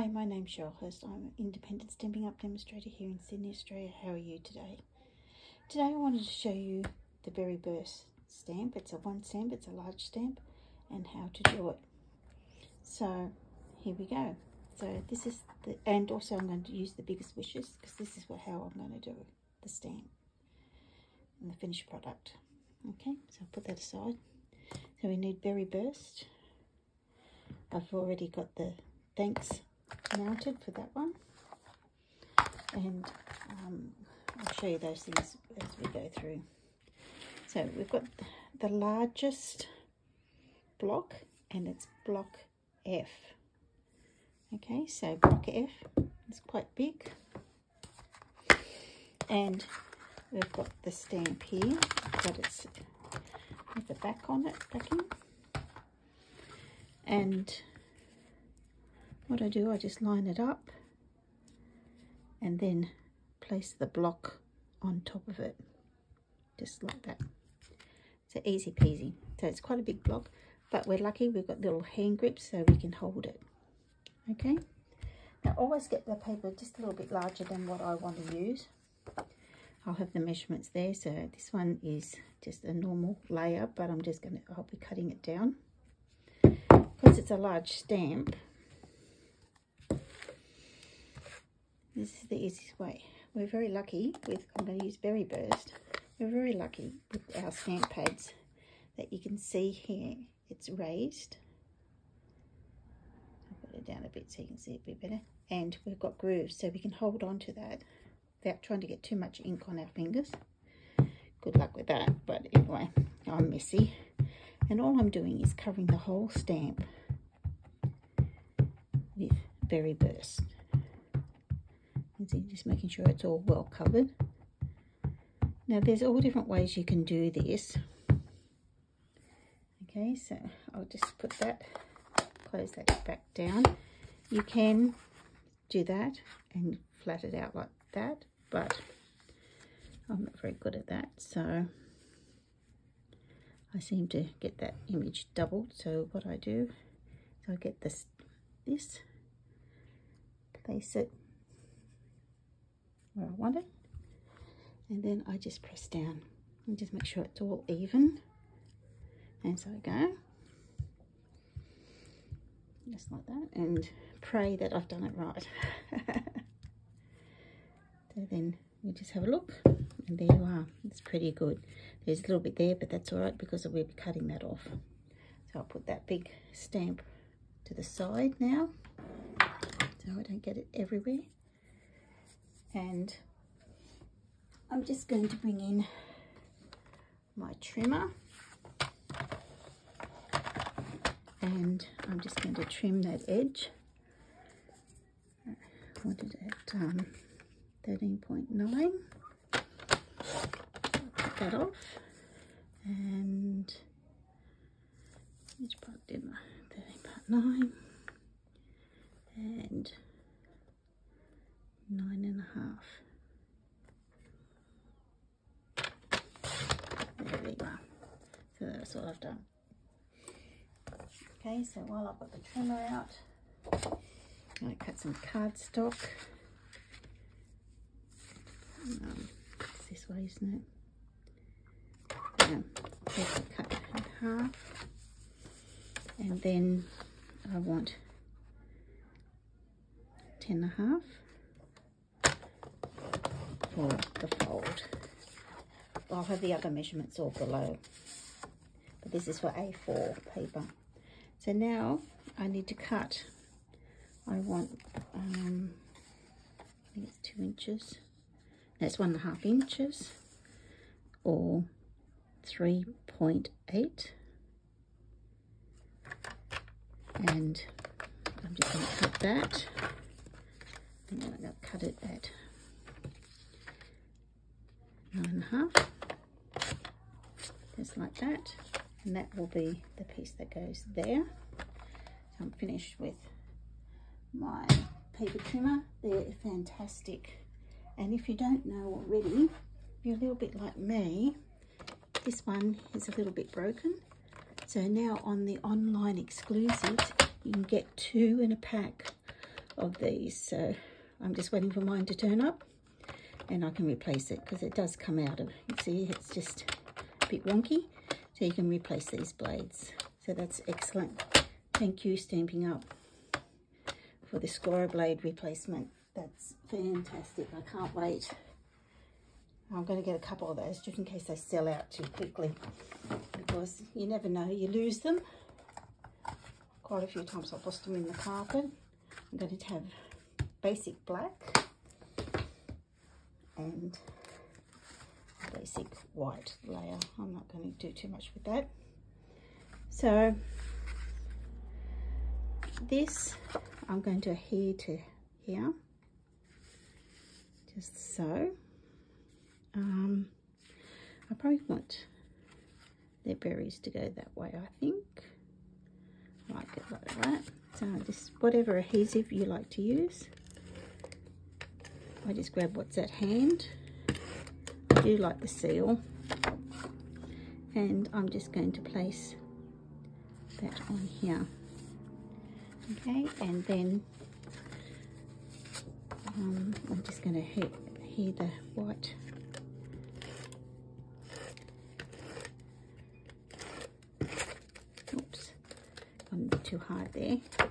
Hi, my name's Cheryl Hurst. I'm an independent Stampin' Up demonstrator here in Sydney, Australia. How are you today? Today I wanted to show you the Berry Burst stamp. It's a one stamp, it's a large stamp, and how to do it. So here we go. So this is the, and also I'm going to use the biggest wishes because this is how I'm going to do the stamp and the finished product. Okay, so I'll put that aside. So we need Berry Burst. I've already got the thanks mounted for that one, and I'll show you those things as we go through. So we've got the largest block, and it's block F. Okay, so block F is quite big, and we've got the stamp here, but it's with the back on it, backing. And what I do, I just line it up and then place the block on top of it, just like that. So easy peasy. So it's quite a big block, but we're lucky we've got little hand grips so we can hold it. Okay, now always get the paper just a little bit larger than what I want to use. I'll have the measurements there. So this one is just a normal layer, but I'll be cutting it down because it's a large stamp. This is the easiest way. We're very lucky with, I'm going to use Berry Burst. We're very lucky with our stamp pads that you can see here, it's raised. I'll put it down a bit so you can see it a bit better. And we've got grooves so we can hold on to that without trying to get too much ink on our fingers. Good luck with that. But anyway, I'm messy. And all I'm doing is covering the whole stamp with Berry Burst. Just making sure it's all well covered. Now there's all different ways you can do this. Okay, so I'll just put that, close that back down. You can do that and flat it out like that, but I'm not very good at that, so I seem to get that image doubled. So what I do is I get this, place it where I want it, and then I just press down and just make sure it's all even, and so I go just like that and pray that I've done it right. So then we just have a look, and there you are. It's pretty good. There's a little bit there, but that's all right because we'll be cutting that off. So I'll put that big stamp to the side now so I don't get it everywhere. And I'm just going to bring in my trimmer, and I'm just going to trim that edge. I wanted it at 13.9. Cut that off, and which part did I? 13.9 and 9.5. There we go. So that's what I've done. Okay, so while I've got the trimmer out, I'm going to cut some cardstock. It's this way, isn't it? Cut in half, and then I want 10.5 for the fold. I'll have the other measurements all below, but this is for A4 paper. So now I need to cut. I want I think it's 2 inches. That's 1.5 inches, or 3.8, and I'm just going to cut that, and then I'm going to cut it at 9.5, just like that, and that will be the piece that goes there. So I'm finished with my paper trimmer. They're fantastic, and if you don't know already, if you're a little bit like me, this one is a little bit broken. So now on the online exclusives, you can get 2 in a pack of these, so I'm just waiting for mine to turn up and I can replace it, because it does come out of, you see, it's just a bit wonky, so you can replace these blades. So that's excellent. Thank you, Stampin' Up, for the scorer blade replacement. That's fantastic. I can't wait. I'm going to get a couple of those just in case they sell out too quickly, because you never know, you lose them. Quite a few times I've lost them in the carpet. I'm going to have basic black and basic white layer. I'm not going to do too much with that. So this I'm going to adhere to here, just so. I probably want their berries to go that way, I think. I like it like that. So just whatever adhesive you like to use. I just grab what's at hand. I do like the seal. And I'm just going to place that on here. Okay, and then I'm just going to adhere the white. Oops, gone a bit too hard there. I'm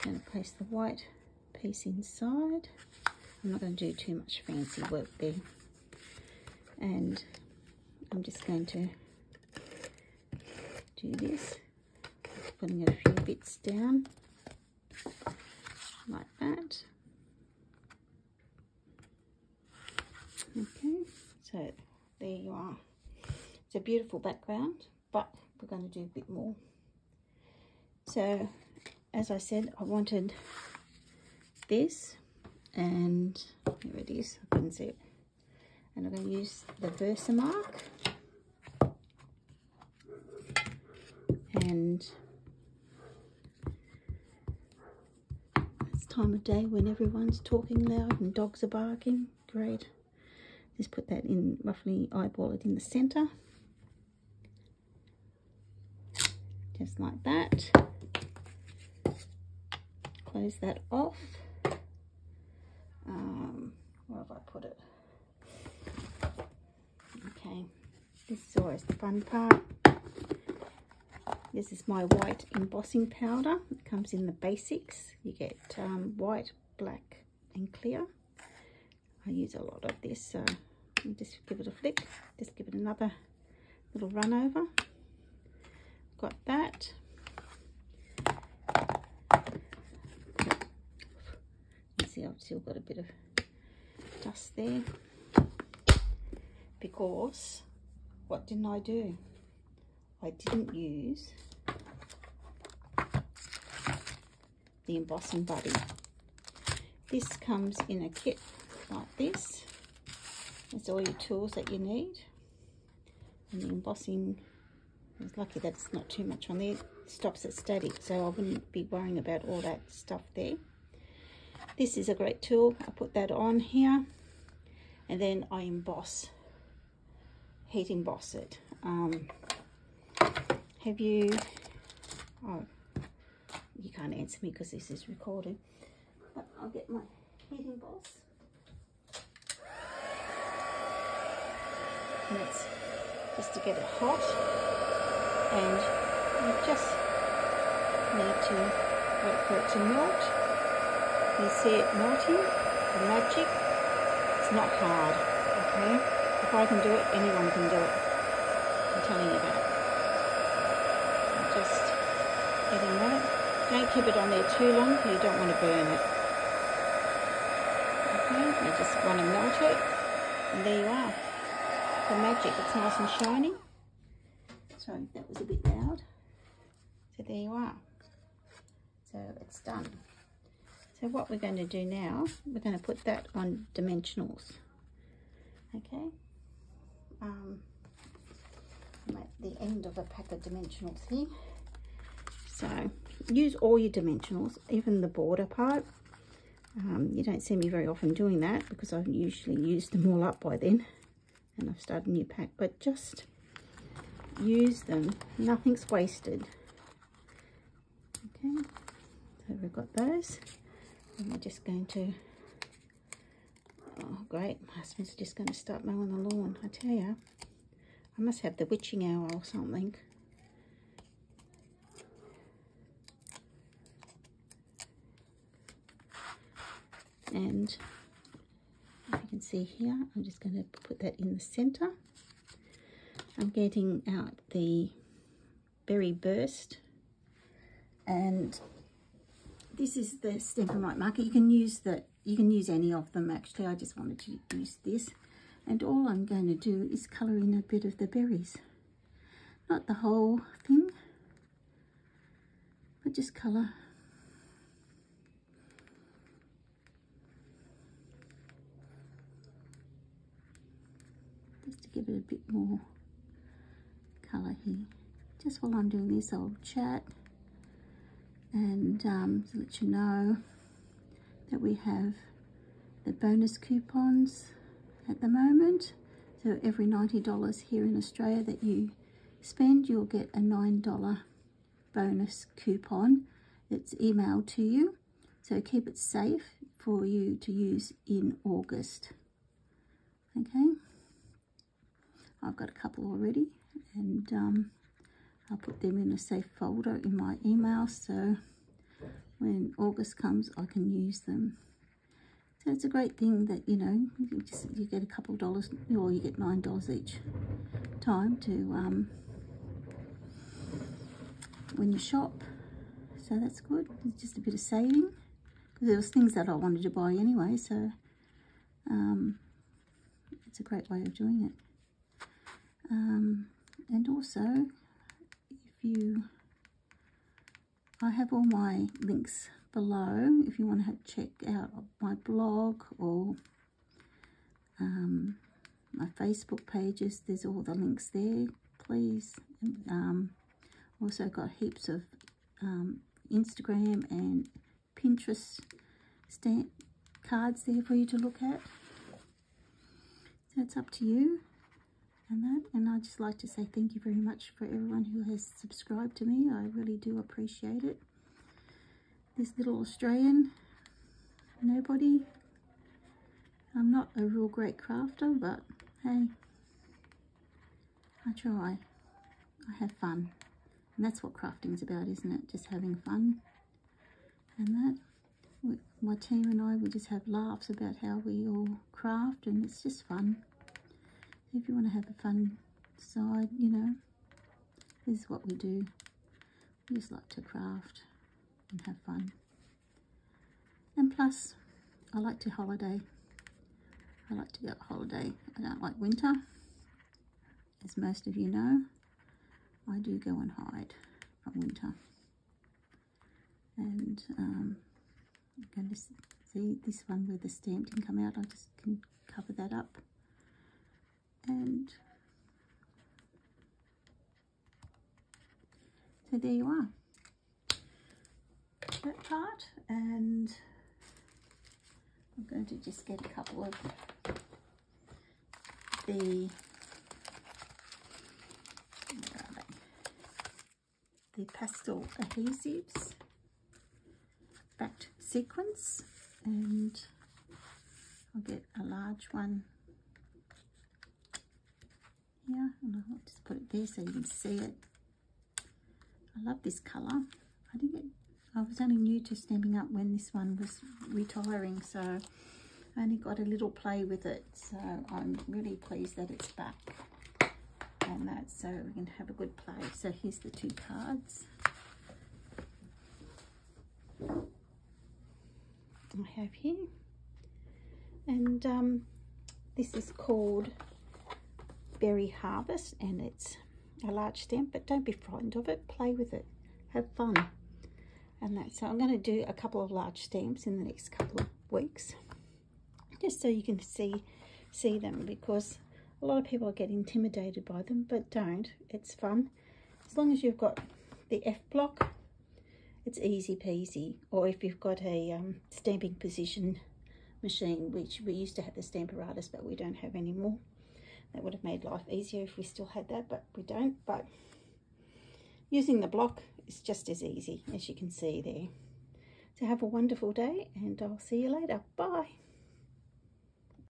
going to place the white piece inside. I'm not going to do too much fancy work there. And I'm just going to do this, putting a few bits down like that. Okay, so there you are. It's a beautiful background, but we're going to do a bit more. So as I said, I wanted this, and here it is, I couldn't see it. And I'm going to use the Versamark, and it's time of day when everyone's talking loud and dogs are barking. Great. Just put that in, roughly eyeball it in the center, just like that. Close that off. Where have I put it? Okay, this is always the fun part. This is my white embossing powder. It comes in the basics. You get white, black and clear. I use a lot of this, so you just give it a flick. Just give it another little run over. Got that. You see, I've still got a bit of dust there, because what didn't I do? I didn't use the embossing buddy. This comes in a kit like this. It's all your tools that you need, and the embossing, I was lucky that it's not too much on there. It stops it static, so I wouldn't be worrying about all that stuff there. This is a great tool. I put that on here, and then I emboss, heat emboss it. Have you, oh, you can't answer me because this is recorded, but I'll get my heat emboss. And it's just to get it hot, and you just need to wait for it to melt. You see it melting, the magic. It's not hard, okay? If I can do it, anyone can do it. I'm telling you that. I'm just getting that. Don't keep it on there too long, because you don't want to burn it. Okay, you just want to melt it, and there you are. The magic, it's nice and shiny. Sorry, that was a bit loud. So there you are. So it's done. So what we're going to do now, we're going to put that on dimensionals. Okay. I'm at the end of a pack of dimensionals here. So use all your dimensionals, even the border part. You don't see me very often doing that, because I've usually used them all up by then and I've started a new pack, but just use them. Nothing's wasted. Okay, so we've got those. And we're just going to, oh great, my husband's just going to start mowing the lawn. I tell you, I must have the witching hour or something. And if you can see here, I'm just going to put that in the center. I'm getting out the Berry Burst, and this is the Stampin' Right marker. You can use any of them actually. I just wanted to use this, and all I'm going to do is colour in a bit of the berries, not the whole thing, but just colour. Just to give it a bit more colour here. Just while I'm doing this, I'll chat and to let you know that we have the bonus coupons at the moment. So every $90 here in Australia that you spend, you'll get a $9 bonus coupon that's emailed to you. So keep it safe for you to use in August. Okay, I've got a couple already, and I'll put them in a safe folder in my email, so when August comes I can use them. So it's a great thing that, you know, you get a couple of dollars, or you get $9 each time to when you shop. So that's good. It's just a bit of saving, because there was things that I wanted to buy anyway, so it's a great way of doing it. And also, I have all my links below if you want to check out my blog or my Facebook pages. There's all the links there, please. Also got heaps of Instagram and Pinterest stamp cards there for you to look at. So it's up to you. And I'd just like to say thank you very much for everyone who has subscribed to me. I really do appreciate it. This little Australian nobody, I'm not a real great crafter, but hey, I try. I have fun, and that's what crafting's about, isn't it? Just having fun. And that, my team and I, we just have laughs about how we all craft, and it's just fun. If you want to have a fun side, you know, this is what we do. We just like to craft and have fun. And plus, I like to holiday. I like to go on holiday. I don't like winter. As most of you know, I do go and hide from winter. And I'm going to see this one where the stamp didn't come out. I just can cover that up. And so there you are, that part. And I'm going to just get a couple of the pastel adhesives, backed sequins, and I'll get a large one here, and I'll just put it there so you can see it. I love this colour. I was only new to Stampin' Up when this one was retiring, so I only got a little play with it, so I'm really pleased that it's back. And that, so we can have a good play. So here's the two cards I have here, and this is called Berry Harvest, and it's a large stamp, but don't be frightened of it. Play with it, have fun, and that. So I'm going to do a couple of large stamps in the next couple of weeks, just so you can see them, because a lot of people get intimidated by them, but don't. It's fun. As long as you've got the F block, it's easy peasy. Or if you've got a stamping position machine, which we used to have the Stamparatus, but we don't have anymore. That would have made life easier if we still had that, but we don't. But using the block is just as easy, as you can see there. So have a wonderful day, and I'll see you later. Bye.